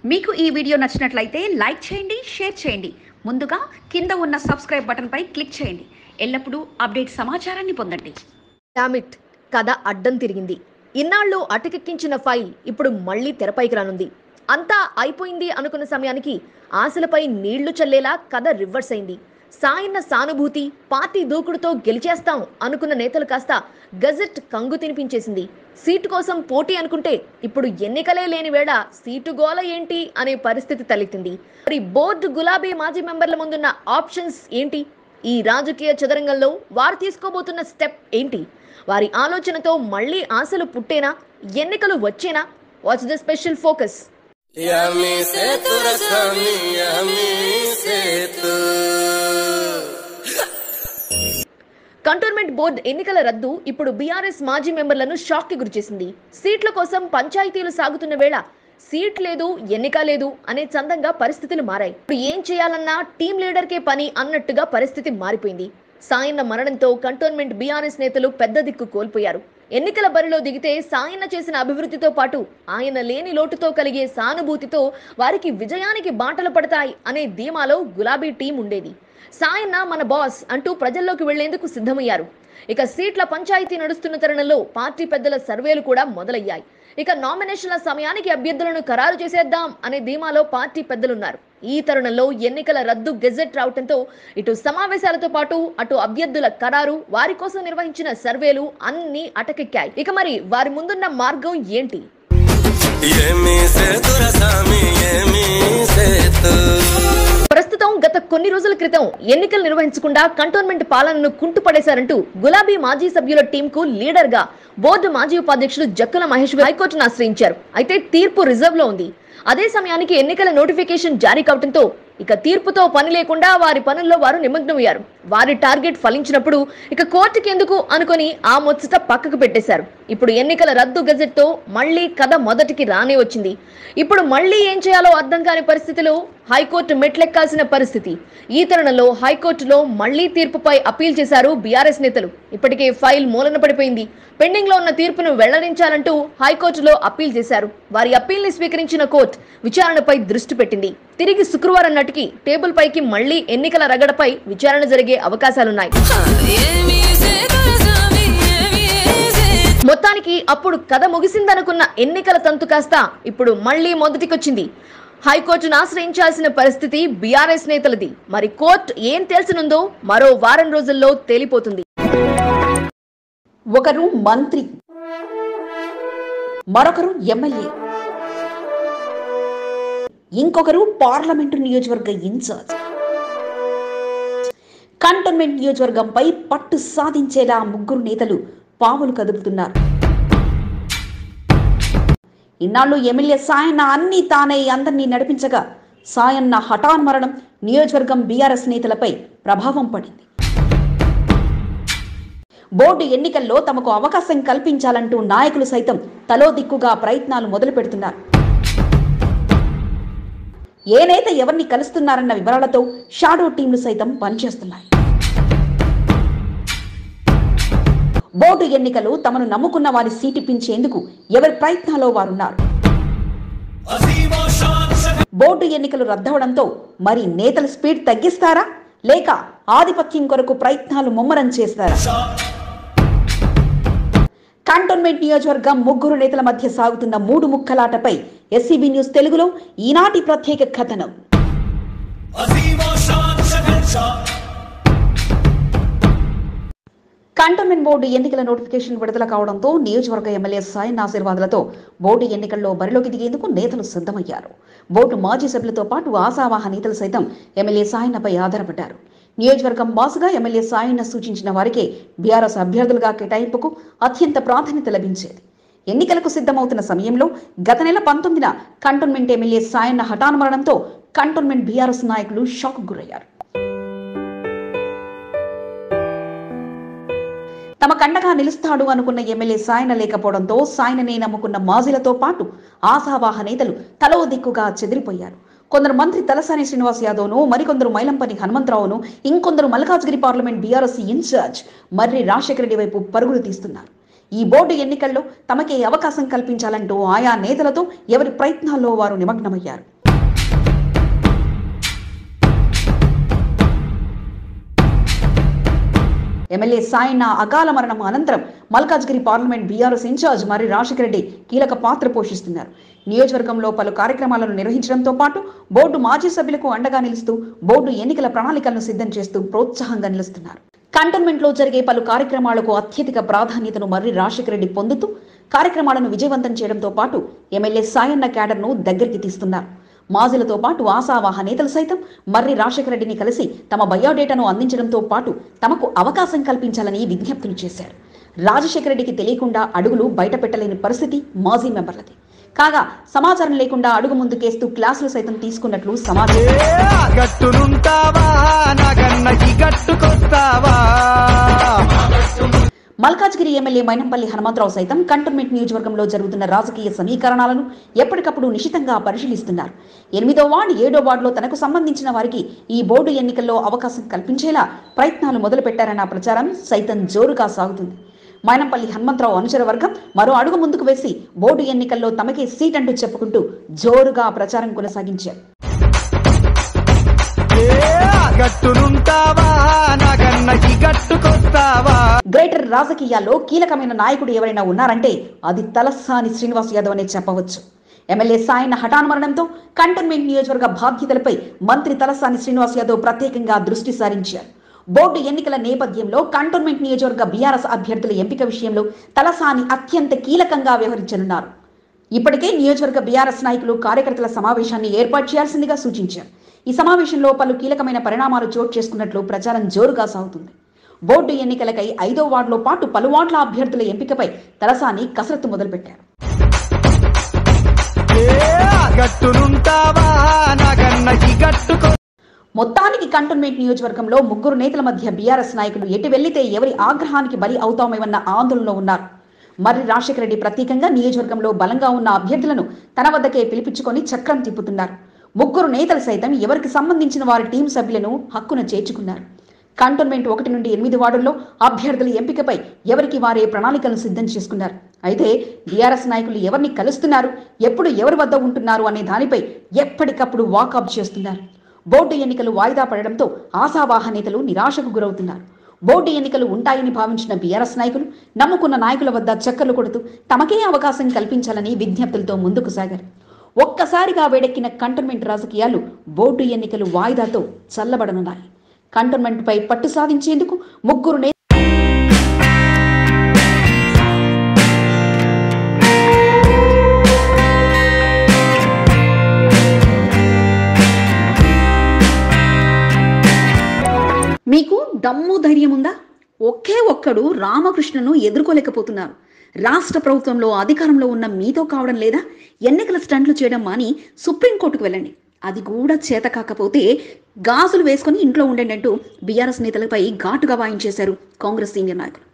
మీకు ఈ వీడియో నచ్చినట్లయితే లైక్ చేయండి, షేర్ చేయండి. ముందుగా కింద ఉన్న సబ్స్క్రైబ్ బటన్ పై క్లిక్ చేయండి. ఎల్లప్పుడూ అప్డేట్ సమాచారాన్ని పొందండి. డామిట్, కథ అడ్డం తిరిగింది. ఇన్నాళ్ళు అటకెక్కించిన ఫైల్ ఇప్పుడు మళ్ళీ తెరపైకి రానుంది. అంతా అయిపోయింది అనుకున్న సమయానికి ఆశలపై నీళ్లు చల్లేలా కథ రివర్స్ అయింది. సాయన్న సానుభూతి, పార్టీ దూకుడుతో గెలిచేస్తాం అనుకున్న నేతలు కాస్త గజెట్ కంగు తినిపించేసింది. సీటు కోసం పోటీ అనుకుంటే ఇప్పుడు ఎన్నికలే లేని వేళ సీటు గోల ఏంటి అనే పరిస్థితి తలెత్తింది. మరి బోర్డు గులాబీ మాజీ మెంబర్ల ముందున్న ఆప్షన్స్ ఏంటి? ఈ రాజకీయ చదరంగంలో వారు తీసుకోబోతున్న స్టెప్ ఏంటి? వారి ఆలోచనతో మళ్ళీ ఆశలు పుట్టేనా? ఎన్నికలు వచ్చేనా? What's the special focus? Cantonment board ఎన్నికల రద్దు ఇప్పుడు బీఆర్ఎస్ మాజీ మెంబర్లను షాక్ కి గురిచేసింది. సీట్ల కోసం పంచాయతీలు సాగుతున్న వేళ సీట్ లేదు, ఎన్నిక లేదు అనే చందంగా పరిస్థితులు మారాయి. ఇప్పుడు ఏం చేయాలన్నా టీం లీడర్కే పని అన్నట్టుగా పరిస్థితి మారిపోయింది. సాయన్న మరణంతో కంటోన్మెంట్ బీఆర్ఎస్ నేతలు పెద్ద దిక్కు కోల్పోయారు. ఎన్నికల బరిలో దిగితే సాయన్న చేసిన అభివృద్ధితో పాటు ఆయన లేని లోటుతో కలిగే సానుభూతితో వారికి విజయానికి బాటలు పడతాయి అనే ధీమాలో గులాబీ టీం ఉండేది. సాయన్న మన బాస్ అంటూ ప్రజల్లోకి వెళ్లేందుకు సిద్ధమయ్యారు. ఇక సీట్ల పంచాయతీ నడుస్తున్న తరుణంలో పార్టీ పెద్దల సర్వేలు కూడా మొదలయ్యాయి. ఇక నామినేషన్ల సమయానికి అభ్యర్థులను ఖరారు చేసేద్దాం అనే ధీమాలో పార్టీ పెద్దలున్నారు. ఈ తరుణంలో ఎన్నికల రద్దు గెజెట్ రావడంతో ఇటు సమావేశాలతో పాటు అటు అభ్యర్థుల ఖరారు, వారి కోసం నిర్వహించిన సర్వేలు అన్ని అటకెక్కాయి. ఇక మరి వారి ముందున్న మార్గం ఏంటి? ప్రస్తుతం గత కొన్ని రోజుల క్రితం ఎన్నికలు నిర్వహించకుండా కంటోన్మెంట్ పాలనను కుంటుపడేశారంటూ గులాబీ మాజీ సభ్యుల టీంకు లీడర్ గా బోర్డు మాజీ ఉపాధ్యక్షులు జక్కుల మహేష్ హైకోర్టును ఆశ్రయించారు. అయితే తీర్పు రిజర్వ్ లో ఉంది. అదే సమయానికి ఎన్నికల నోటిఫికేషన్ జారీ కావడంతో ఇక తీర్పుతో పని లేకుండా వారి పనుల్లో వారు నిమగ్నమయ్యారు. వారి టార్గెట్ ఫలించినప్పుడు ఇక కోర్టుకి ఎందుకు అనుకుని ఆ ముచ్చట పక్కకు పెట్టేశారు. ఇప్పుడు ఎన్నికల రద్దు గెజెట్ తో మళ్లీ కథ మొదటికి రానే వచ్చింది. ఇప్పుడు మళ్లీ ఏం చేయాలో అర్థం కాని పరిస్థితిలో హైకోర్టు మెట్లెక్కాల్సిన పరిస్థితి. ఈ తరుణంలో హైకోర్టులో మళ్లీ తీర్పుపై అప్పీల్ చేశారు బీఆర్ఎస్ నేతలు. ఇప్పటికే ఫైల్ మూలన పడిపోయింది. పెండింగ్ లో ఉన్న తీర్పును వెల్లడించాలంటూ హైకోర్టులో అప్పీల్ చేశారు. వారి అప్పీల్ ని స్వీకరించిన కోర్టు విచారణపై దృష్టి పెట్టింది. తిరిగి శుక్రవారం నాటికి టేబుల్ పైకి మళ్లీ ఎన్నికల రగడపై విచారణ జరిగే అవకాశాలున్నాయి. మొత్తానికి అప్పుడు కథ ముగిసిందనుకున్న ఎన్నికల తంతు కాస్త ఇప్పుడు మళ్లీ మొదటికొచ్చింది. హైకోర్టును ఆశ్రయించాల్సిన పరిస్థితి బీఆర్ఎస్ నేతలది. మరి కోర్టు ఏం తెలిసినుందో మరో వారం రోజుల్లో తేలిపోతుంది. ఒకరు మంత్రి, మరొకరు ఎమ్మెల్యే, ఇంకొకరు పార్లమెంటు నియోజకవర్గ ఇన్ఛార్జ్. కంటోన్మెంట్ నియోజకవర్గంపై పట్టు సాధించేలా ముగ్గురు నేతలు పావులు కదుపుతున్నారు. ఇన్నాళ్ళు ఎమ్మెల్యే సాయన్న అన్ని తానే అందరినీ నడిపించగా సాయన్న హఠాన్ మరణం నియోజకవర్గం బీఆర్ఎస్ నేతలపై ప్రభావం పడింది. బోర్డు ఎన్నికల్లో తమకు అవకాశం కల్పించాలంటూ నాయకులు సైతం తలో దిక్కుగా ప్రయత్నాలు మొదలు పెడుతున్నారు. ఏ నేత ఎవరిని కలుస్తున్నారన్న వివరాలతో షాడో టీంలు సైతం పనిచేస్తున్నాయి. బోర్డు ఎన్నికలు తమను నమ్ముకున్న వారి సీటిప్పించేందుకు ఎవరి ప్రయత్నాల్లో వారున్నారు. బోర్డు ఎన్నికలు రద్దవడంతో మరి నేతల స్పీడ్ తగ్గిస్తారా, లేక ఆధిపత్యం కొరకు ప్రయత్నాలు ముమ్మరం చేస్తారా? కంటోన్మెంట్ నియోజకవర్గం ముగ్గురు నేతల మధ్య సాగుతున్న మూడు ముక్కలాటపై ఎస్సీబీ న్యూస్ తెలుగులో ఈనాటి ప్రత్యేక కథనం. కంటోన్మెంట్ బోర్డు ఎన్నికల నోటిఫికేషన్ విడుదల కావడంతో నియోజకవర్గ ఎమ్మెల్యే సాయన్న ఆశీర్వాదాలతో బోర్డు ఎన్నికల్లో బరిలోకి దిగేందుకు నేతలు సిద్ధమయ్యారు. బోర్డు మాజీ సభ్యులతో పాటు ఆశావాహ నేతలు సైతం ఎమ్మెల్యే సాయన్నపై ఆధారపడ్డారు. నియోజకవర్గం బాసుగా ఎమ్మెల్యే సాయన్న సూచించిన వారికే బీఆర్ఎస్ అభ్యర్థులుగా కేటాయింపుకు అత్యంత ప్రాధాన్యత లభించేది. ఎన్నికలకు సిద్ధమవుతున్న సమయంలో గత నెల 19న కంటోన్మెంట్ ఎమ్మెల్యే సాయన్న హఠాన్ మరణంతో కంటోన్మెంట్ బీఆర్ఎస్ నాయకులు షాక్ గురయ్యారు. తమ కండగా నిలుస్తాడు అనుకున్న ఎమ్మెల్యే సాయన్న లేకపోవడంతో సాయన్ననే నమ్ముకున్న మాజీలతో పాటు ఆశావాహ నేతలు తలో దిక్కుగా చెదిరిపోయారు. కొందరు మంత్రి తలసాని శ్రీనివాస్ యాదవ్ను, మరికొందరు మైలంపల్లి హనుమంతరావును, ఇంకొందరు మల్కాజ్గిరి పార్లమెంట్ బీఆర్ఎస్ ఇన్ఛార్జ్ మర్రి రాజశేఖర రెడ్డి వైపు పరుగులు తీస్తున్నారు. ఈ బోర్డు ఎన్నికల్లో తమకే అవకాశం కల్పించాలంటూ ఆయా నేతలతో ఎవరి ప్రయత్నాల్లో వారు నిమగ్నమయ్యారు. ఎమ్మెల్యే సాయన్న అకాల మరణం అనంతరం మల్కాజ్గిరి పార్లమెంట్ బీఆర్ఎస్ ఇన్ఛార్జ్ మర్రి రాజశేఖర రెడ్డి కీలక పాత్ర పోషిస్తున్నారు. నియోజకవర్గంలో పలు కార్యక్రమాలను నిర్వహించడంతో పాటు బోర్డు మాజీ సభ్యులకు అండగా నిలుస్తూ బోర్డు ఎన్నికల ప్రణాళికలను సిద్ధం చేస్తూ ప్రోత్సాహంగా నిలుస్తున్నారు. కంటోన్మెంట్ లో జరిగే పలు కార్యక్రమాలకు అత్యధిక ప్రాధాన్యతను మర్రి రాజశేఖర రెడ్డి పొందుతూ కార్యక్రమాలను విజయవంతం చేయడంతో పాటు ఎమ్మెల్యే సాయన్న క్యాడర్ను దగ్గరికి తీస్తున్నారు. మాజీలతో పాటు ఆశావాహ నేతలు సైతం మర్రి రాజశేఖర రెడ్డిని కలిసి తమ బయోడేటాను అందించడంతో పాటు తమకు అవకాశం కల్పించాలని విజ్ఞప్తులు చేశారు. రాజశేఖర రెడ్డికి తెలియకుండా అడుగులు బయట పెట్టలేని పరిస్థితి మాజీ మెంబర్లది. కాగా సమాచారం లేకుండా అడుగు ముందుకేస్తూ క్లాసులు సైతం తీసుకున్నట్లు సమాచారం. మల్కాజ్గిరి ఎమ్మెల్యే మైనంపల్లి హనుమంతరావు సైతం కంటోన్మెంట్ నియోజకవర్గంలో జరుగుతున్న రాజకీయ సమీకరణాలను ఎప్పటికప్పుడు నిశితంగా పరిశీలిస్తున్నారు. 8వ వార్డు 7వ వార్డులో తనకు సంబంధించిన వారికి ఈ బోర్డు ఎన్నికల్లో అవకాశం కల్పించేలా ప్రయత్నాలు మొదలుపెట్టారన్న ప్రచారం సైతం జోరుగా సాగుతుంది. మైనంపల్లి హనుమంతరావు అనుచర వర్గం మరో అడుగు ముందుకు వేసి బోర్డు ఎన్నికల్లో తమకే సీట్ అంటూ చెప్పుకుంటూ జోరుగా ప్రచారం కొనసాగించారు. గ్రేటర్ రాజకీయాల్లో కీలకమైన నాయకుడు ఎవరైనా ఉన్నారంటే అది తలసాని శ్రీనివాస్ యాదవ్ అనే చెప్పవచ్చు. ఎమ్మెల్యే సాయన్న హఠాన్మరణంతో కంటోన్మెంట్ నియోజకవర్గ బాధ్యతలపై మంత్రి తలసాని శ్రీనివాస్ యాదవ్ ప్రత్యేకంగా దృష్టి సారించారు. బోర్డు ఎన్నికల నేపథ్యంలో కంటోన్మెంట్ నియోజకవర్గ బీఆర్ఎస్ అభ్యర్థుల ఎంపిక విషయంలో తలసాని అత్యంత కీలకంగా వ్యవహరించనున్నారు. ఇప్పటికే నియోజకవర్గ బీఆర్ఎస్ నాయకులు కార్యకర్తల సమావేశాన్ని ఏర్పాటు చేయాల్సిందిగా సూచించారు. ఈ సమావేశంలో పలు కీలకమైన పరిణామాలు చోటు చేసుకున్నట్లు ప్రచారం జోరుగా సాగుతుంది. బోర్డు ఎన్నికలకై 5వ వార్డులో పాటు పలు వార్డుల అభ్యర్థుల ఎంపికపై తలసాని కసరత్తు మొదలుపెట్టారు. మొత్తానికి కంటోన్మెంట్ నియోజకవర్గంలో 3 నేతల మధ్య బీఆర్ఎస్ నాయకులు ఎటు వెళ్లితే ఎవరి ఆగ్రహానికి బలి అవుతామేమన్న ఆందోళనలో ఉన్నారు. మర్రి రాజశేఖర రెడ్డి ప్రత్యేకంగా నియోజకవర్గంలో బలంగా ఉన్న అభ్యర్థులను తన వద్దకే పిలిపించుకొని చక్రం తిప్పుతున్నారు. 3 నేతలు సైతం ఎవరికి సంబంధించిన వారి టీం సభ్యులను హక్కున చేర్చుకున్నారు. కంటోన్మెంట్ 1 నుండి 8 వార్డుల్లో అభ్యర్థుల ఎంపికపై ఎవరికి వారే ప్రణాళికలను సిద్ధం చేసుకున్నారు. అయితే బీఆర్ఎస్ నాయకులు ఎవరిని కలుస్తున్నారు, ఎప్పుడు ఎవరి వద్ద ఉంటున్నారు అనే దానిపై ఎప్పటికప్పుడు వాకప్ చేస్తున్నారు. బోర్డు ఎన్నికలు వాయిదా పడడంతో ఆశావాహ నేతలు నిరాశకు గురవుతున్నారు. బోర్డు ఎన్నికలు ఉంటాయని భావించిన బీఆర్ఎస్ నాయకులు నమ్ముకున్న నాయకుల వద్ద చక్కర్లు కొడుతూ తమకే అవకాశం కల్పించాలని విజ్ఞప్తులతో ముందుకు సాగారు. ఒక్కసారిగా వేడెక్కిన కంటోన్మెంట్ రాజకీయాలు బోర్డు ఎన్నికలు వాయిదాతో చల్లబడనున్నాయి. కంటోన్మెంట్ పై పట్టు సాధించేందుకు 3 నేతలు మీకు దమ్ము ధైర్యం ఉందా? ఒకే ఒక్కడు రామకృష్ణను ఎదుర్కోలేకపోతున్నారు. రాష్ట్ర ప్రభుత్వంలో అధికారంలో ఉన్న మీతో కావడం లేదా? ఎన్నికల స్టంట్లు చేయడం మాని సుప్రీంకోర్టుకు వెళ్ళండి. అది కూడా చేత కాకపోతే గాజులు వేసుకొని ఇంట్లో ఉండండి అంటూ బీఆర్ఎస్ నేతలపై ఘాటుగా వాయించేశారు కాంగ్రెస్ సీనియర్ నాయకులు.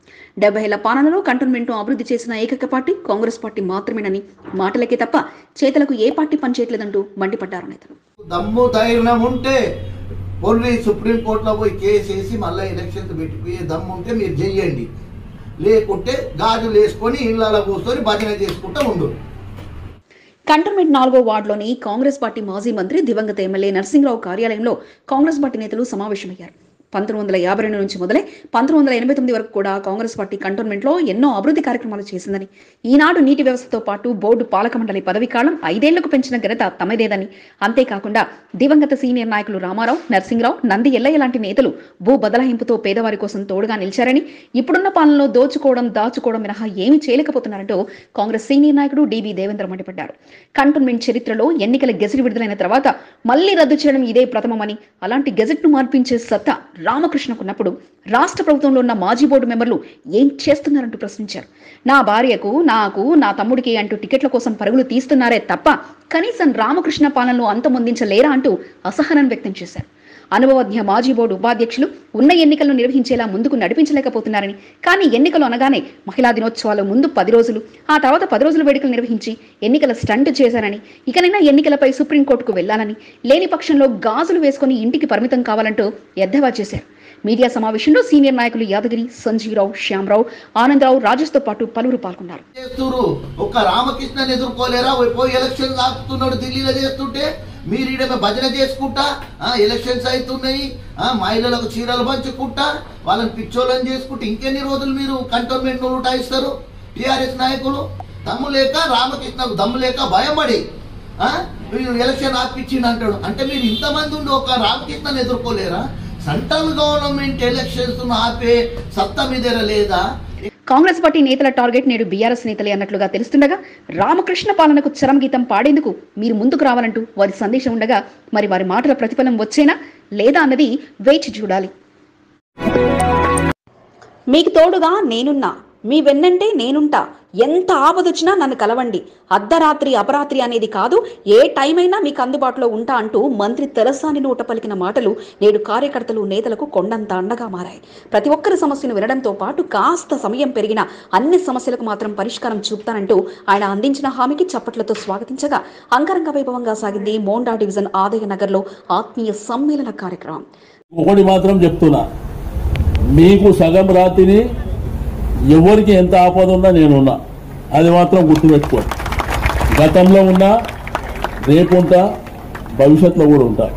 70 ఏళ్ల పాలనలో కంటోన్మెంట్ను అభివృద్ధి చేసిన ఏకైక పార్టీ కాంగ్రెస్ పార్టీ మాత్రమేనని, మాటలకే తప్ప చేతలకు ఏ పార్టీ పనిచేయట్లేదంటూ మండిపడ్డారు నేతలు. దమ్ము ధైర్యం ఉంటే ఓన్లీ సుప్రీంకోర్టులో పోయి కేసు వేసి మళ్ళీ ఎలక్షన్స్ పెట్టిపోయే దమ్ము ఉంటే మీరు చెయ్యండి. లేకుంటే గాజులు వేసుకొని ఇళ్ళలో కూర్చొని భజన చేసుకుంటూ ఉండు. కంటోన్మెంట్ 4వ వార్డులోని కాంగ్రెస్ పార్టీ మాజీ మంత్రి దివంగత ఎమ్మెల్యే నరసింహరావు కార్యాలయంలో కాంగ్రెస్ పార్టీ నేతలు సమావేశమయ్యారు. 1952 నుంచి మొదలై 1989 వరకు కూడా కాంగ్రెస్ పార్టీ కంటోన్మెంట్లో ఎన్నో అభివృద్ధి కార్యక్రమాలు చేసిందని, ఈనాడు నీటి వ్యవస్థతో పాటు బోర్డు పాలక మండలి పదవీ కాలం 5 ఏళ్లకు పెంచిన ఘనత తమదేదని, అంతేకాకుండా దివంగత సీనియర్ నాయకులు రామారావు, నరసింహరావు, నంది ఎల్లయ్య లాంటి నేతలు భూ బదలాయింపుతో పేదవారి కోసం తోడుగా నిలిచారని, ఇప్పుడున్న పాలనలో దోచుకోవడం దాచుకోవడం మినహా ఏమీ చేయలేకపోతున్నారంటూ కాంగ్రెస్ సీనియర్ నాయకుడు డిబి దేవేంద్ర మండిపడ్డారు. కంటోన్మెంట్ చరిత్రలో ఎన్నికల గెజెట్ విడుదలైన తర్వాత మళ్లీ రద్దు చేయడం ఇదే ప్రథమమని, అలాంటి గెజెట్ను మార్పించే సత్తా రామకృష్ణకున్నప్పుడు రాష్ట్ర ప్రభుత్వంలో ఉన్న మాజీ బోర్డు మెంబర్లు ఏం చేస్తున్నారంటూ ప్రశ్నించారు. నా భార్యకు, నాకు, నా తమ్ముడికి అంటూ టికెట్ల కోసం పరుగులు తీస్తున్నారే తప్ప కనీసం రామకృష్ణ పాలనను అంతమొందించలేరా అంటూ అసహనం వ్యక్తం చేశారు. అనుభవజ్ఞ మాజీ బోర్డు ఉపాధ్యక్షులు ఉన్న ఎన్నికలను నిర్వహించేలా ముందుకు నడిపించలేకపోతున్నారని, కానీ ఎన్నికలు అనగానే మహిళా దినోత్సవాల ముందు 10 రోజులు, ఆ తర్వాత 10 రోజుల వేడుకలు నిర్వహించి ఎన్నికల స్టంట్ చేశారని, ఇకనైనా ఎన్నికలపై సుప్రీంకోర్టుకు వెళ్లాలని, లేని పక్షంలో గాజులు వేసుకుని ఇంటికి పరిమితం కావాలంటూ ఎద్దేవా చేశారు. మీడియా సమావేశంలో సీనియర్ నాయకులు యాదగిరి, సంజీవరావు, శ్యామరావు, ఆనందరావు, రాజేష్తో పాటు పలువురు పాల్గొన్నారు. ఒక్క రామకృష్ణని ఎదుర్కోలేరా? పోయి ఎలక్షన్ ఆపుతున్నాడు ఢిల్లీలో చేస్తుంటే మీరు ఈడ భజన చేసుకుంటా ఎలక్షన్స్ అవుతున్నాయి, మహిళలకు చీరలు పంచుకుంటా వాళ్ళని పిచ్చోళ్ళని చేసుకుంటా ఇంకెన్ని రోజులు మీరు కంటోన్మెంట్ ఉటాయిస్తారు? టీఆర్ఎస్ నాయకులు దమ్ము లేక, రామకృష్ణకు దమ్ము లేక భయపడి ఎలక్షన్ ఆపిచ్చింది అంటాడు. అంటే మీరు ఇంతమంది ఉండి ఒక రామకృష్ణని ఎదుర్కోలేరా? సెంట్రల్ గవర్నమెంట్ ఎలక్షన్స్ ఆపే సత్తా మీ దగ్గర లేదా? కాంగ్రెస్ పార్టీ నేతల టార్గెట్ నేడు బీఆర్ఎస్ నేతలే అన్నట్లుగా తెలుస్తుండగా రామకృష్ణ పాలనకు చరమగీతం పాడేందుకు మీరు ముందుకు రావాలంటూ వారి సందేశం ఉండగా మరి వారి మాటల ప్రతిఫలం వచ్చేనా లేదా అన్నది వేచి చూడాలి. మీకు తోడుగా నేనున్నా, మీ వెన్నంటే నేనుంటా, ఎంత ఆపదొచ్చినా నన్ను కలవండి, అర్ధరాత్రి అపరాత్రి అనేది కాదు, ఏ టైం అయినా మీకు అందుబాటులో ఉంటా అంటూ మంత్రి తలసాని నోట పలికిన మాటలు నేడు కార్యకర్తలు నేతలకు కొండంత అండగా మారాయి. ప్రతి ఒక్కరి సమస్యను వినడంతో పాటు కాస్త సమయం పెరిగిన అన్ని సమస్యలకు మాత్రం పరిష్కారం చూపుతానంటూ ఆయన అందించిన హామీకి చప్పట్లతో స్వాగతించగా అంగరంగ వైభవంగా సాగింది మోండా డివిజన్ ఆదయ నగర్లో ఆత్మీయ సమ్మేళన కార్యక్రమం. ఒకటి మాత్రం చెప్తున్నా, మీకు సగం రాత్రిని ఎవరికి ఎంత ఆపద ఉన్నా నేనున్నా, అది మాత్రం గుర్తుపెట్టుకోండి. గతంలో ఉన్నా, రేపు ఉంటా, భవిష్యత్తులో కూడా ఉంటా.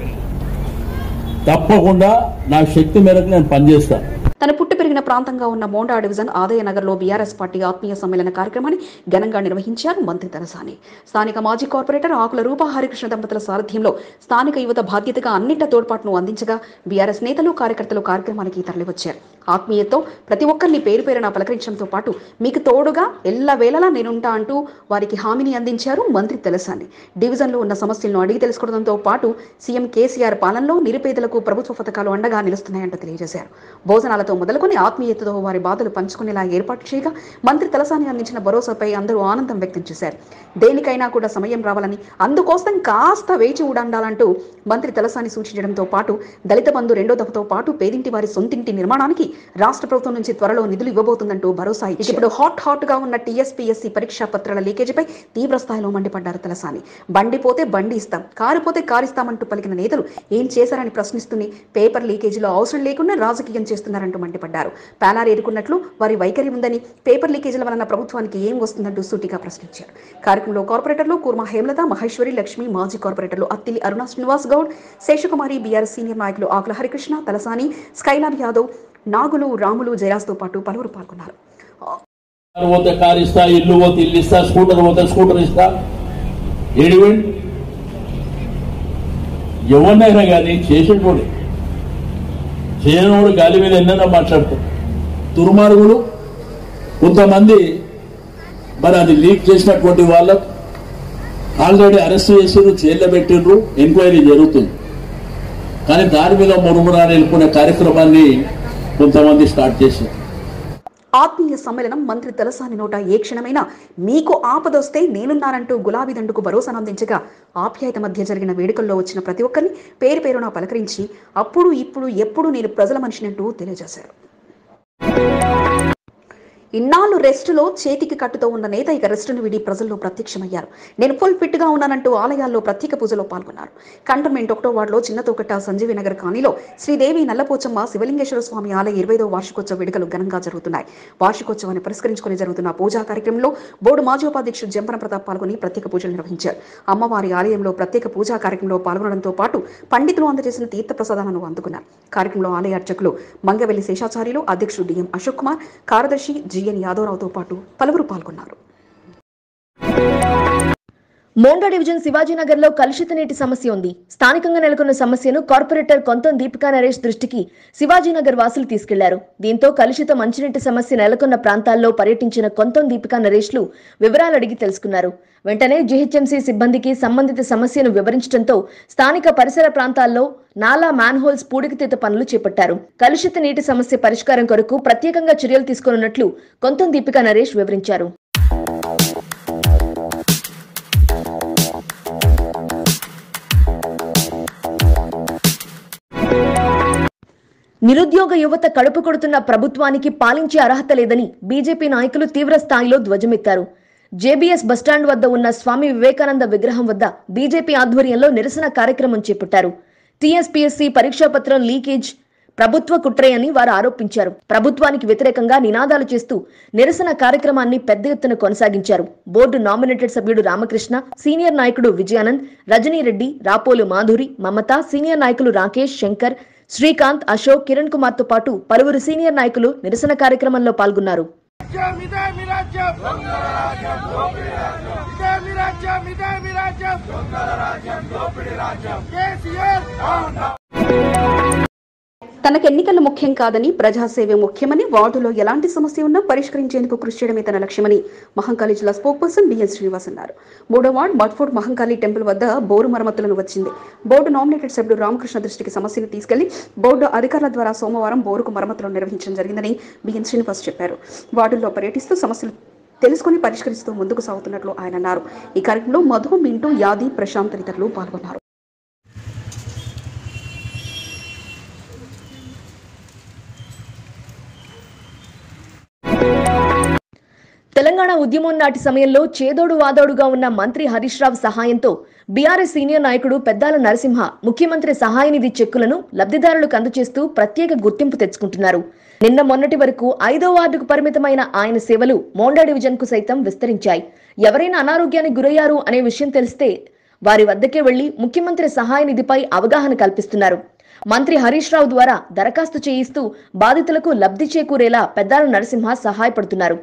తప్పకుండా నా శక్తి మేరకు నేను పనిచేస్తాను. తన పుట్టి పెరిగిన ప్రాంతంగా ఉన్న మోండా డివిజన్ ఆదయ నగర్లో బీఆర్ఎస్ పార్టీ ఆత్మీయ సమ్మేళన కార్యక్రమాన్ని ఘనంగా నిర్వహించారు మంత్రి తలసాని. స్థానిక మాజీ కార్పొరేటర్ ఆకుల రూప హరికృష్ణ దంపతుల సారథ్యంలో స్థానిక యువత బాధ్యతగా అన్నింట తోడ్పాటును అందించగా బీఆర్ఎస్ నేతలు కార్యకర్తలు కార్యక్రమానికి తరలివచ్చారు. ఆత్మీయతో ప్రతి ఒక్కరిని పేరు పేరున పలకరించడంతో పాటు మీకు తోడుగా ఎల్లవేళలా నేనుంటా అంటూ వారికి హామీని అందించారు మంత్రి తలసాని. డివిజన్లో ఉన్న సమస్యలను అడిగి తెలుసుకోవడంతో పాటు సీఎం కేసీఆర్ పాలనలో నిరుపేదలకు ప్రభుత్వ పథకాలు అండగా నిలుస్తున్నాయంటూ తెలియజేశారు. భోజనాలతో మొదలుకొని ఆత్మీయతతో వారి బాధలు పంచుకునేలా ఏర్పాటు చేయగా మంత్రి తలసాని అందించిన భరోసాపై అందరూ ఆనందం వ్యక్తం చేశారు. దేనికైనా కూడా సమయం రావాలని, అందుకోసం కాస్త వేచి ఉండాలంటూ మంత్రి తలసాని సూచించడంతో పాటు దళిత బంధు 2వ దఫతో పాటు పేదింటి వారి సొంతింటి నిర్మాణానికి రాష్ట్ర ప్రభుత్వం నుంచి త్వరలో నిధులు ఇవ్వబోతుందంటూ భరోసా ఇచ్చారు. ఇప్పుడు హాట్ గా ఉన్న టీఎస్పీఎస్సీ పరీక్షా పత్రాల లీకేజీపై తీవ్ర స్థాయిలో మండిపడ్డారు తలసాని. బండి పోతే బండి ఇస్తాం, కారు పోతే కారిస్తామంటూ పలికిన నేతలు ఏం చేశారని ప్రశ్నిస్తూనే పేపర్ లీకేజీలో అవసరం లేకుండా రాజకీయం చేస్తున్నారంటూ మండిపడ్డారు. ప్యానార్ ఎదుర్కొన్నట్లు వారి వైఖరి ఉందని, పేపర్ లీకేజీల వలన ప్రభుత్వానికి ఏం వస్తుందంటూ సూటిగా ప్రశ్నించారు. కార్యక్రమంలో కార్పొరేటర్లు కుర్మా హేమలత, మహేశ్వరి, లక్ష్మి, మాజీ కార్పొరేటర్లు అత్తిలి అరుణ శ్రీనివాస్ గౌడ్, శేషకుమారి, బీఆర్ఎస్ సీనియర్ నాయకులు ఆకుల హరికృష్ణ, తలసాని, స్కైలాబ్ యాదవ్, నాగులు, రాములు, జయరాజ్తో పాటు పలువురు పాల్గొన్నారు. ఇల్లు పోతే ఇల్లు ఇస్తా, స్కూటర్ పోతే స్కూటర్ ఇస్తా, ఎవరినైనా కానీ చేసేటోడు చేయనోడు గాలి మీద ఎన్నైనా మాట్లాడతారు. దుర్మార్గులు కొంతమంది మరి అది లీక్ చేసినటువంటి వాళ్ళకు ఆల్రెడీ అరెస్ట్ చేసిర్రు, జైల్లో పెట్టిర్రు, ఎంక్వైరీ జరుగుతుంది. కానీ దాని మీద మురుగురాని వెళ్ళుకునే కార్యక్రమాన్ని కొంతమంది స్టార్ట్ చేశారు. ఆత్మీయ సమ్మేళనం మంత్రి తలసాని నోట ఏ క్షణమైనా మీకు ఆపదొస్తే నేనున్నానంటూ గులాబీ దండుకు భరోసాను అందించగా ఆప్యాయత మధ్య జరిగిన వేడుకల్లో వచ్చిన ప్రతి ఒక్కరిని పేరు పేరున పలకరించి అప్పుడు ఇప్పుడు ఎప్పుడు నేను ప్రజల మనిషినంటూ తెలియజేశారు. ఇన్నాళ్ళు రెస్టులో చేతికి కట్టుతో ఉన్న నేత ఇక రెస్టును విడి ప్రజల్లో ప్రత్యక్షమయ్యారు. నేను ఫుల్ ఫిట్ గా ఉన్నానంటూ ఆలయాల్లో ప్రత్యేక పూజలో పాల్గొన్నారు. కంటోన్మెంట్ 1వ వార్డులో చిన్నతోకట్ట సంజీవి నగర్ కాలనీలో శ్రీదేవి నల్లపోచమ్మ శివలింగేశ్వర స్వామి ఆలయ 25వ వార్షికోత్సవ వేడుకలు ఘనంగా జరుగుతున్నాయి. వార్షికోత్సవాన్ని పురస్కరించుకుని జరుగుతున్న పూజా కార్యక్రమంలో బోర్డు మాజీ ఉపాధ్యక్షుడు జంపన ప్రతాప్ పాల్గొని ప్రత్యేక పూజలు నిర్వహించారు. అమ్మవారి ఆలయంలో ప్రత్యేక పూజా కార్యక్రమంలో పాల్గొనడంతో పాటు పండితులు అందజేసిన తీర్థ ప్రసాదాలను అందుకున్నారు. కార్యక్రమంలో ఆలయ అర్చకులు మంగవెల్లి శేషాచార్యులు, అధ్యక్షుడు డిఎం అశోక్ కుమార్, కార్యదర్శి జిఎన్ యాదవరావుతో పాటు పలువురు పాల్గొన్నారు. మోండా డివిజన్ శివాజీనగర్ లో కలుషిత నీటి సమస్య ఉంది. స్థానికంగా నెలకొన్న సమస్యను కార్పొరేటర్ కొంతం దీపికా నరేష్ దృష్టికి శివాజీనగర్ వాసులు తీసుకెళ్లారు. దీంతో కలుషిత మంచినీటి సమస్య నెలకొన్న ప్రాంతాల్లో పర్యటించిన కొంతం దీపికా నరేష్లు వివరాలు అడిగి తెలుసుకున్నారు. వెంటనే జీహెచ్ఎంసీ సిబ్బందికి సంబంధిత సమస్యను వివరించడంతో స్థానిక పరిసర ప్రాంతాల్లో నాలా మ్యాన్హోల్స్ పూడికతీత పనులు చేపట్టారు. కలుషిత నీటి సమస్య పరిష్కారం కొరకు ప్రత్యేకంగా చర్యలు తీసుకోనున్నట్లు కొంతం దీపికా నరేష్ వివరించారు. నిరుద్యోగ యువత కడుపు కొడుతున్న ప్రభుత్వానికి పాలించే అర్హత లేదని బీజేపీ నాయకులు తీవ్ర స్థాయిలో ధ్వజమెత్తారు. జేబీఎస్ బస్టాండ్ వద్ద ఉన్న స్వామి వివేకానంద విగ్రహం వద్ద బీజేపీ ఆధ్వర్యంలో నిరసన కార్యక్రమం చేపట్టారు. టీఎస్పీఎస్సీ పరీక్షాపత్రం లీకేజ్ ప్రభుత్వ కుట్రే అని వారు ఆరోపించారు. ప్రభుత్వానికి వ్యతిరేకంగా నినాదాలు చేస్తూ నిరసన కార్యక్రమాన్ని పెద్ద ఎత్తున కొనసాగించారు. బోర్డు నామినేటెడ్ సభ్యుడు రామకృష్ణ, సీనియర్ నాయకుడు విజయానంద్, రజనీరెడ్డి, రాపోలు మాధురి, మమత, సీనియర్ నాయకులు రాకేష్, శంకర్, శ్రీకాంత్, అశోక్, కిరణ్ కుమార్ తో పాటు పలువురు సీనియర్ నాయకులు నిరసన కార్యక్రమంలో పాల్గొన్నారు. తనకు ఎన్నికలు ముఖ్యం కాదని ప్రజాసేవే ముఖ్యమని, వార్డులో ఎలాంటి సమస్య ఉన్నా పరిష్కరించేందుకు కృషి చేయడమే తన లక్ష్యమని మహంకాళి జిల్లా స్పోక్ పర్సన్ బిఎన్ శ్రీనివాస్ అన్నారు. 3వ వార్డు మడ్ఫోర్డ్ మహంకాళి టెంపుల్ వద్ద బోరు మరమ్మతులను వచ్చింది. బోర్డు నామినేటెడ్ సభ్యుడు రామకృష్ణ దృష్టికి సమస్యను తీసుకెళ్లి బోర్డు అధికారుల ద్వారా సోమవారం బోరుకు మరమ్మతులు నిర్వహించడం జరిగిందని బిఎన్ శ్రీనివాస్ చెప్పారు. వార్డుల్లో పర్యటిస్తూ సమస్యలు తెలుసుకుని పరిష్కరిస్తూ ముందుకు సాగుతున్నట్లు ఆయన అన్నారు. ఈ కార్యక్రమంలో మధు, మింటూ, యాది, ప్రశాంత్ తదితరులు పాల్గొన్నారు. తెలంగాణ ఉద్యమం నాటి సమయంలో చేదోడు వాదోడుగా ఉన్న మంత్రి హరీష్ రావు సహాయంతో బీఆర్ఎస్ సీనియర్ నాయకుడు పెద్దాల నరసింహ ముఖ్యమంత్రి సహాయ నిధి చెక్కులను లబ్ధిదారులకు అందజేస్తూ ప్రత్యేక గుర్తింపు తెచ్చుకుంటున్నారు. నిన్న మొన్నటి వరకు 5వ వార్డుకు పరిమితమైన ఆయన సేవలు మోండా డివిజన్ కు సైతం విస్తరించాయి. ఎవరైనా అనారోగ్యానికి గురయ్యారు అనే విషయం తెలిస్తే వారి వద్దకే వెళ్లి ముఖ్యమంత్రి సహాయ నిధిపై అవగాహన కల్పిస్తున్నారు. మంత్రి హరీష్ రావు ద్వారా దరఖాస్తు చేయిస్తూ బాధితులకు లబ్ధి చేకూరేలా పెద్దాల నరసింహ సహాయపడుతున్నారు.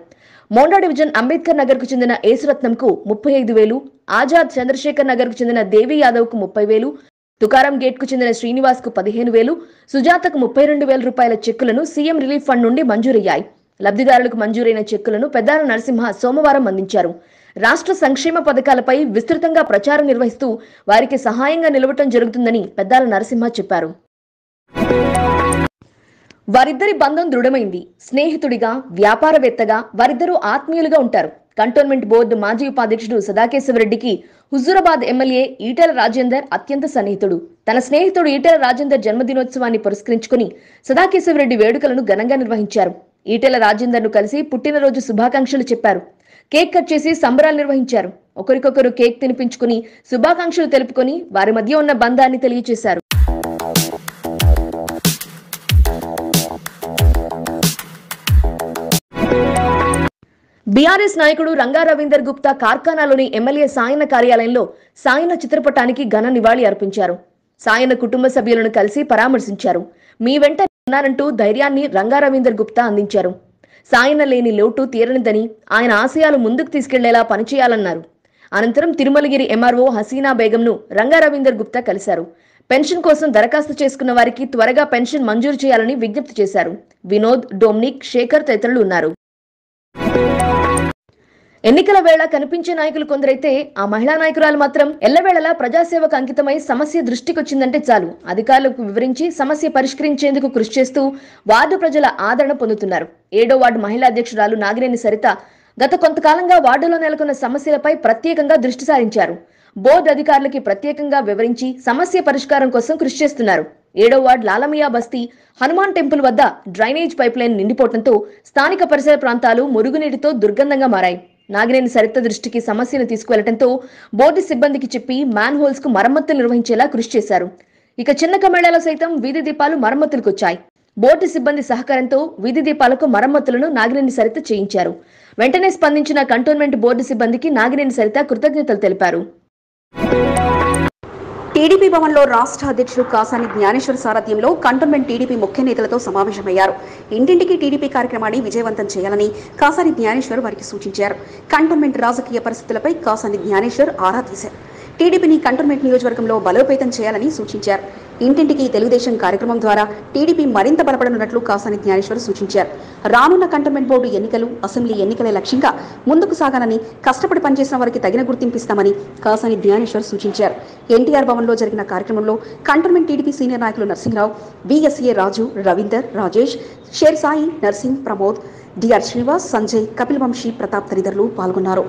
మోండా డివిజన్ అంబేద్కర్ నగర్ కు చెందిన ఏసురత్నంకు 35,000, ఆజాద్ చంద్రశేఖర్ నగర్ కు చెందిన దేవి యాదవ్ కు 30,000, తుకారం గేట్ కు చెందిన శ్రీనివాస్ కు 15,000, సుజాతకు 32,000 రూపాయల చెక్కులను సీఎం రిలీఫ్ ఫండ్ నుండి మంజూరయ్యాయి. లబ్ధిదారులకు మంజూరైన చెక్కులను పెద్దాల నరసింహ సోమవారం అందించారు. రాష్ట్ర సంక్షేమ పథకాలపై విస్తృతంగా ప్రచారం నిర్వహిస్తూ వారికి సహాయంగా నిలవటం జరుగుతుందని పెద్దాల నరసింహ చెప్పారు. వారిద్దరి బంధం దృఢమైంది. స్నేహితుడిగా, వ్యాపారవేత్తగా వారిద్దరూ ఆత్మీయులుగా ఉంటారు. కంటోన్మెంట్ బోర్డు మాజీ ఉపాధ్యక్షుడు సదాకేశవరెడ్డికి హుజూరాబాద్ ఎమ్మెల్యే ఈటెల రాజేందర్ అత్యంత సన్నిహితుడు. తన స్నేహితుడు ఈటెల రాజేందర్ జన్మదినోత్సవాన్ని పురస్కరించుకుని సదాకేశవరెడ్డి వేడుకలను ఘనంగా నిర్వహించారు. ఈటెల రాజేందర్ ను కలిసి పుట్టినరోజు శుభాకాంక్షలు చెప్పారు. కేక్ కట్ చేసి సంబరాలు నిర్వహించారు. ఒకరికొకరు కేక్ తినిపించుకుని శుభాకాంక్షలు తెలుపుకొని వారి మధ్య ఉన్న బంధాన్ని తెలియజేశారు. బీఆర్ఎస్ నాయకుడు రంగా రవీందర్ గుప్తా కార్ఖానాలోని ఎమ్మెల్యే సాయన కార్యాలయంలో సాయన చిత్రపటానికి ఘన నివాళి అర్పించారు. సాయన కుటుంబ సభ్యులను కలిసి పరామర్శించారు. మీ వెంట ఉన్నారంటూ ధైర్యాన్ని రంగా రవీందర్ గుప్తా అందించారు. సాయన లేని లోటు తీరనిదని, ఆయన ఆశయాలు ముందుకు తీసుకెళ్లేలా పనిచేయాలన్నారు. అనంతరం తిరుమలగిరి ఎంఆర్ఓ హసీనా బేగంను రంగా రవీందర్ గుప్తా కలిశారు. పెన్షన్ కోసం దరఖాస్తు చేసుకున్న వారికి త్వరగా పెన్షన్ మంజూరు చేయాలని విజ్ఞప్తి చేశారు. వినోద్, డొమినిక్, శేఖర్ తదితరులు ఉన్నారు. ఎన్నికల వేళ కనిపించే నాయకులు కొందరైతే ఆ మహిళా నాయకురాలు మాత్రం ఎల్లవేళలా ప్రజాసేవకు అంకితమై సమస్య దృష్టికొచ్చిందంటే చాలు అధికారులకు వివరించి సమస్య పరిష్కరించేందుకు కృషి చేస్తూ వార్డు ప్రజల ఆదరణ పొందుతున్నారు. 7వ వార్డు మహిళా అధ్యక్షురాలు నాగినేని సరిత గత కొంతకాలంగా వార్డులో నెలకొన్న సమస్యలపై ప్రత్యేకంగా దృష్టి సారించారు. బోర్డు అధికారులకి ప్రత్యేకంగా వివరించి సమస్య పరిష్కారం కోసం కృషి చేస్తున్నారు. 7వ వార్డు లాలమియా బస్తీ హనుమాన్ టెంపుల్ వద్ద డ్రైనేజ్ పైప్ లైన్ నిండిపోవడంతో స్థానిక పరిసర ప్రాంతాలు మురుగునీటితో దుర్గంధంగా మారాయి. నాగినేని సరిత దృష్టికి సమస్యను తీసుకువెళ్లడంతో బోర్డు సిబ్బందికి చెప్పి మ్యాన్ హోల్స్ కు మరమ్మతులు నిర్వహించేలా కృషి చేశారు. ఇక చిన్న కమేళాలో సైతం వీధి దీపాలు మరమ్మతులకు వచ్చాయి. బోర్డు సిబ్బంది సహకారంతో వీధి దీపాలకు మరమ్మతులను నాగినేని సరిత చేయించారు. వెంటనే స్పందించిన కంటోన్మెంట్ బోర్డు సిబ్బందికి నాగినేని సరిత కృతజ్ఞతలు తెలిపారు. టీడీపీ భవన్లో రాష్ట్ర అధ్యక్షుడు కాసాని జ్ఞానేశ్వర్ సారథ్యంలో కంటోన్మెంట్ టీడీపీ ముఖ్య నేతలతో సమావేశమయ్యారు. ఇంటింటికి టీడీపీ కార్యక్రమాన్ని విజయవంతం చేయాలని కాసాని జ్ఞానేశ్వర్ వారికి సూచించారు. కంటోన్మెంట్ రాజకీయ పరిస్థితులపై కాసాని జ్ఞానేశ్వర్ ఆరా తీశారు. టీడీపీని కంటోన్మెంట్ నియోజకవర్గంలో బలోపేతం చేయాలని సూచించారు. ఇంటింటికి తెలుగుదేశం కార్యక్రమం ద్వారా టీడీపీ మరింత బలపడనున్నట్లు కాసాని జ్ఞానేశ్వర్ సూచించారు. రానున్న కంటోన్మెంట్ బోర్డు ఎన్నికలు, అసెంబ్లీ ఎన్నికలే లక్ష్యంగా ముందుకు సాగాలని, కష్టపడి పనిచేసిన వారికి తగిన గుర్తింపిస్తామని కాసాని జ్ఞానేశ్వర్ సూచించారు. ఎన్టీఆర్ భవన్లో జరిగిన కార్యక్రమంలో కంటోన్మెంట్ టీడీపీ సీనియర్ నాయకులు నరసింహరావు, బీఎస్ఏ రాజు, రవీందర్, రాజేష్, షేర్ సాయి, నర్సింగ్, ప్రమోద్, డిఆర్ శ్రీనివాస్, సంజయ్, కపిల్ వంశీ, ప్రతాప్ తదితరులు పాల్గొన్నారు.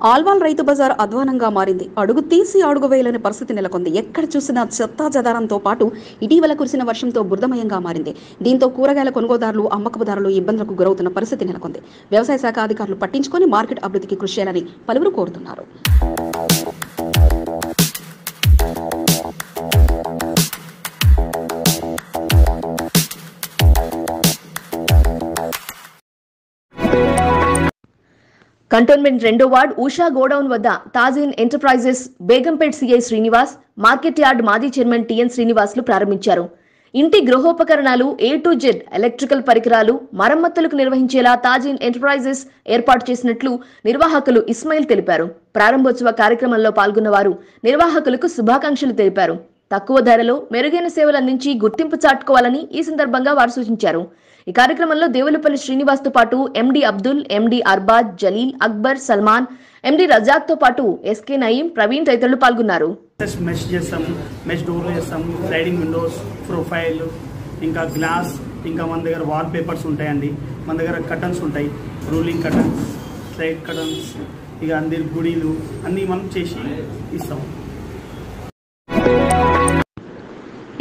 ఆల్వాల్ రైతు బజార్ అధ్వానంగా మారింది. అడుగు తీసి అడుగు వేయలేని పరిస్థితి నెలకొంది. ఎక్కడ చూసినా చెత్తా చెదారంతో పాటు ఇటీవల కురిసిన వర్షంతో బురదమయంగా మారింది. దీంతో కూరగాయల కొనుగోదారులు, అమ్మకదారులు ఇబ్బందులకు గురవుతున్న పరిస్థితి నెలకొంది. వ్యవసాయ శాఖ అధికారులు పట్టించుకొని మార్కెట్ అభివృద్ధికి కృషి చేయాలని పలువురు కోరుతున్నారు. కంటోన్మెంట్ 2వ వార్డ్ ఉషా గోడౌన్ వద్ద Tajin enterprises, Begumpet CI Srinivas, market yard మాజీ చైర్మన్ టిఎన్ శ్రీనివాసులు ప్రారంభించారు. ఇంటి గృహోపకరణాలు A to Z ఎలక్ట్రికల్ పరికరాలు మరమ్మతులకు నిర్వహించేలా తాజిన్ ఎంటర్ప్రైజెస్ ఏర్పాటు చేసినట్లు నిర్వాహకులు ఇస్మాయిల్ తెలిపారు. ప్రారంభోత్సవ కార్యక్రమంలో పాల్గొన్న వారు నిర్వాహకులకు శుభాకాంక్షలు తెలిపారు. తక్కువ ధరలో మెరుగైన సేవలు అందించి గుర్తింపు చాటుకోవాలని ఈ సందర్భంగా వారు సూచించారు. ఈ కార్యక్రమంలో దేవులపల్లి శ్రీనివాస్ తో పాటు ఎండి అబ్దుల్, ఎండి అర్బాద్, జలీల్, అక్బర్, సల్మాన్, ఎండి రజాక్ తో పాటు ఎస్కే నయీం, ప్రవీణ్ తదితరులు పాల్గొన్నారు. మెష్ చేస్తాం, మెష్ డోర్ చేస్తాం, స్లైడింగ్ విండోస్, ప్రొఫైల్, ఇంకా గ్లాస్, ఇంకా మన దగ్గర వాల్ పేపర్స్ ఉంటాయండి. మన దగ్గర కర్టన్స్ ఉంటాయి, రూలింగ్ కర్టన్స్, స్లైడ్ కర్టన్స్, ఇక అందరి గుడీలు అన్నీ మనం చేసి ఇస్తాం.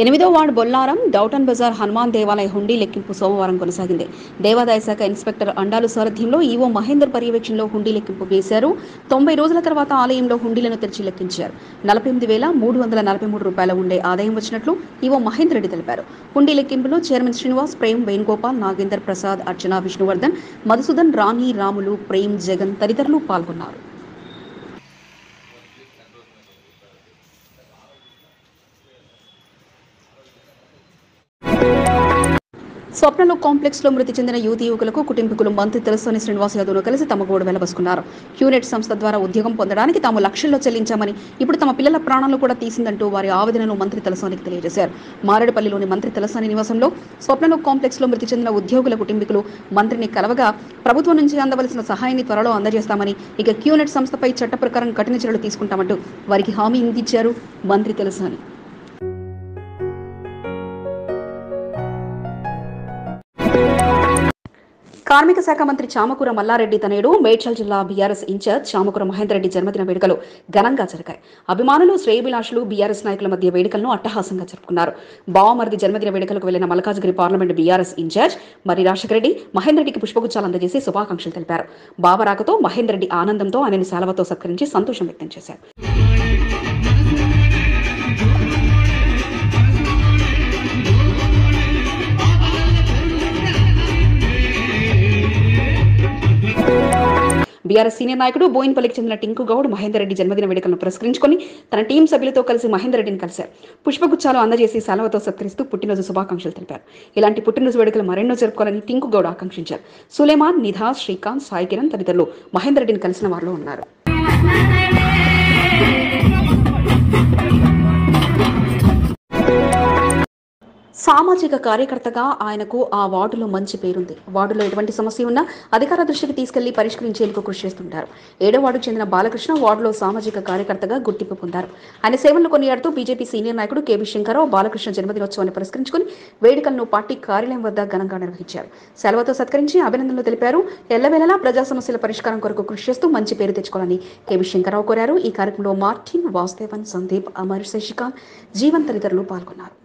8వ వార్డు బొల్లారం డౌటన్ బజార్ హనుమాన్ దేవాలయ హుండీ లెక్కింపు సోమవారం కొనసాగింది. దేవాదాయ శాఖ ఇన్స్పెక్టర్ అండాలు సారథ్యంలో ఈవో మహేందర్ పర్యవేక్షణలో హుండీ లెక్కింపు వేశారు. 90 రోజుల తర్వాత ఆలయంలో హుండీలను తెరిచి లెక్కించారు. 48,343 రూపాయల ఉండే ఆదాయం వచ్చినట్లు ఈవో మహేందర్ రెడ్డి తెలిపారు. హుండీ లెక్కింపులో చైర్మన్ శ్రీనివాస్, ప్రేమ్, వేణుగోపాల్, నాగేందర్ ప్రసాద్, అర్చన, విష్ణువర్ధన్, మధుసూదన్, రాణి, రాములు, ప్రేమ్, జగన్ తదితరులు పాల్గొన్నారు. స్వప్నలో కాంప్లెక్స్ లో మృతి చెందిన యువకులకు కుటుంబీకులు మంత్రి తలసాని శ్రీనివాస్ యాదవ్ను కలిసి తమ గోడు వెలబసుకున్నారు. క్యూనెట్ సంస్థ ద్వారా ఉద్యోగం పొందడానికి తాము లక్షల్లో చెల్లించామని, ఇప్పుడు తమ పిల్లల ప్రాణాలు కూడా తీసిందంటూ వారి ఆవేదనను మంత్రి తలసానికి తెలియజేశారు. మారేడుపల్లిలోని మంత్రి తలసాని నివాసంలో స్వప్నలో కాంప్లెక్స్ లో మృతి చెందిన ఉద్యోగుల కుటుంబీకులు మంత్రిని కలవగా ప్రభుత్వం నుంచి అందవలసిన సహాయాన్ని త్వరలో అందజేస్తామని, ఇక క్యూనెట్ సంస్థపై చట్ట ప్రకారం కఠిన చర్యలు తీసుకుంటామంటూ వారికి హామీ ఇచ్చారు మంత్రి తలసాని. కార్మిక శాఖ మంత్రి చామకూర మల్లారెడ్డి తనయుడు మేడ్చల్ జిల్లా బీఆర్ఎస్ ఇన్ఛార్జ్ చామకూర మహేందర్ రెడ్డి జన్మదిన వేడుకలు ఘనంగా జరిగాయి. అభిమానులు, శ్రేయభిలాషులు బీఆర్ఎస్ నాయకుల మధ్య వేడుకలను అట్టహాసంగా జరుపుకున్నారు. బావమరిది జన్మదిన వేడుకలకు వెళ్లిన మల్కాజ్గిరి పార్లమెంట్ బీఆర్ఎస్ ఇన్ఛార్జ్ మరి రాజశేఖర రెడ్డి మహేందర్ రెడ్డికి పుష్పగుచ్చాలు అందజేసి శుభాకాంక్షలు తెలిపారు. బావ రాకతో మహేందర్ రెడ్డి ఆనందంతో ఆయనను శాలువాతో సత్కరించి సంతోషం వ్యక్తం చేశారు. బీఆర్ఎస్ సీనియర్ నాయకుడు బోయిన్పల్లికి చెందిన టింకు గౌడ్ మహేందర్ రెడ్డి జన్మదిన వేడుకలను పురస్కరించుకుని తన టీం సభ్యులతో కలిసి మహేందర్ రెడ్డిని కలిశారు. పుష్పగుచ్చాలు అందజేసి శాలువతో సత్కరిస్తూ పుట్టినరోజు శుభాకాంక్షలు తెలిపారు. ఇలాంటి పుట్టినరోజు వేడుకలు మరెన్నో జరుపుకోవాలని టింకు గౌడ్ ఆకాంక్షించారు. సులేమాన్, నిధా, శ్రీకాంత్, సాయి కిరణ్ తదితరులు మహేందర్ రెడ్డిని కలిసిన వారిలో ఉన్నారు. సామాజిక కార్యకర్తగా ఆయనకు ఆ వార్డులో మంచి పేరుంది. వార్డులో ఎటువంటి సమస్య ఉన్నా అధికార దృష్టికి తీసుకెళ్లి పరిష్కరించేందుకు కృషి చేస్తుంటారు. 7వ వార్డుకు చెందిన బాలకృష్ణ వార్డులో సామాజిక కార్యకర్తగా గుర్తింపు పొందారు. ఆయన సేవలను కొనియాడుతూ బీజేపీ సీనియర్ నాయకుడు కేబీ శంకరరావు బాలకృష్ణ జన్మదినోత్సవాన్ని పురస్కరించుకుని వేడుకలను పార్టీ కార్యాలయం వద్ద ఘనంగా నిర్వహించారు. సెలవుతో సత్కరించి అభినందనలు తెలిపారు. ఎల్లవేళలా ప్రజా సమస్యల పరిష్కారం కొరకు కృషి చేస్తూ మంచి పేరు తెచ్చుకోవాలని కేబీ శంకరరావు కోరారు. ఈ కార్యక్రమంలో మార్టిన్, వాసుదేవన్, సందీప్, అమర్, శశికాంత్, జీవన్ తదితరులు పాల్గొన్నారు.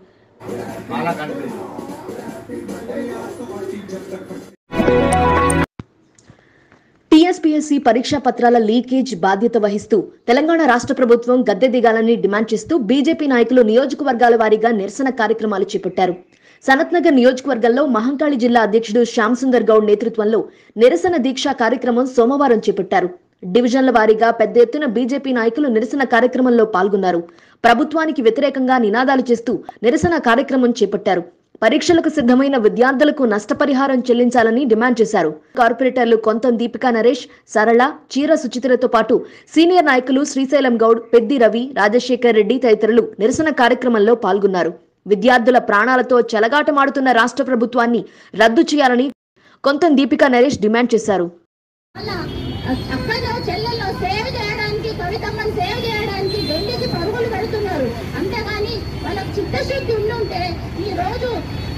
టీఎస్పీఎస్సీ పరీక్షా పత్రాల లీకేజ్ బాధ్యత వహిస్తూ తెలంగాణ రాష్ట్ర ప్రభుత్వం గద్దె దిగాలని డిమాండ్ చేస్తూ బీజేపీ నాయకులు నియోజకవర్గాల వారీగా నిరసన కార్యక్రమాలు చేపట్టారు. సనత్ నగర్ నియోజకవర్గంలో మహంకాళి జిల్లా అధ్యక్షుడు శ్యామ్ సుందర్ గౌడ్ నేతృత్వంలో నిరసన దీక్షా కార్యక్రమం సోమవారం చేపట్టారు. డివిజన్ల వారీగా పెద్ద ఎత్తున బీజేపీ నాయకులు నిరసన కార్యక్రమంలో పాల్గొన్నారు. ప్రభుత్వానికి వ్యతిరేకంగా నినాదాలు చేస్తూ నిరసన కార్యక్రమం చేపట్టారు. పరీక్షలకు సిద్ధమైన విద్యార్థులకు నష్టపరిహారం చెల్లించాలని డిమాండ్ చేశారు. కార్పొరేటర్లు కొంతం దీపికా నరేష్, సరళ, చీర సుచిత్రతో పాటు సీనియర్ నాయకులు శ్రీశైలం గౌడ్, పెద్ది రవి, రాజశేఖర్ రెడ్డి తదితరులు నిరసన కార్యక్రమంలో పాల్గొన్నారు. విద్యార్థుల ప్రాణాలతో చెలగాటమాడుతున్న రాష్ట్ర ప్రభుత్వాన్ని రద్దు చేయాలని కొంతం దీపికా నరేష్ డిమాండ్ చేశారు. అంతేగాని వాళ్ళకి చిత్తశుద్ధి ఉండుంటే ఈ రోజు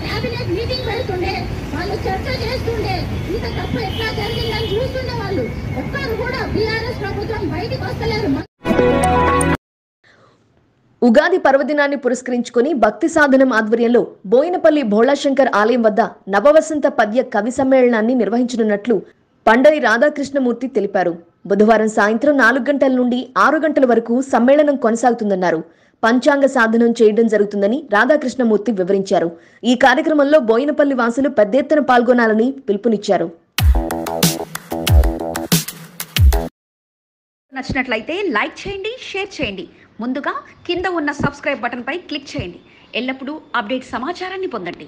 క్యాబినెట్ మీటింగ్ పెడుతుండే, వాళ్ళు చర్చ చేస్తుండే, ఇంత తప్పు ఎట్లా జరిగిందని చూస్తుండే వాళ్ళు. ఒక్కరు కూడా బీఆర్ఎస్ ప్రభుత్వం బయటికి వస్తలేరు. ఉగాది పర్వదినాన్ని పురస్కరించుకుని భక్తి సాధనం ఆధ్వర్యంలో బోయినపల్లి భోళాశంకర్ ఆలయం వద్ద నవవసంత పద్య కవి సమ్మేళనాన్ని నిర్వహించనున్నట్లు పండరి రాధాకృష్ణమూర్తి తెలిపారు. బుధవారం సాయంత్రం 4 గంటల నుండి 6 గంటల వరకు సమ్మేళనం కొనసాగుతుందన్నారు. పంచాంగ సాధనం చేయడం జరుగుతుందని రాధాకృష్ణమూర్తి వివరించారు. ఈ కార్యక్రమంలో బోయినపల్లి వాసులు పెద్ద ఎత్తున పాల్గొనాలని పిలుపునిచ్చారు. నచ్చినట్లయితే లైక్ చేయండి, షేర్ చేయండి. ముందుగా కింద ఉన్న సబ్స్క్రైబ్ బటన్పై క్లిక్ చేయండి. ఎల్లప్పుడూ అప్డేట్ సమాచారాన్ని పొందండి.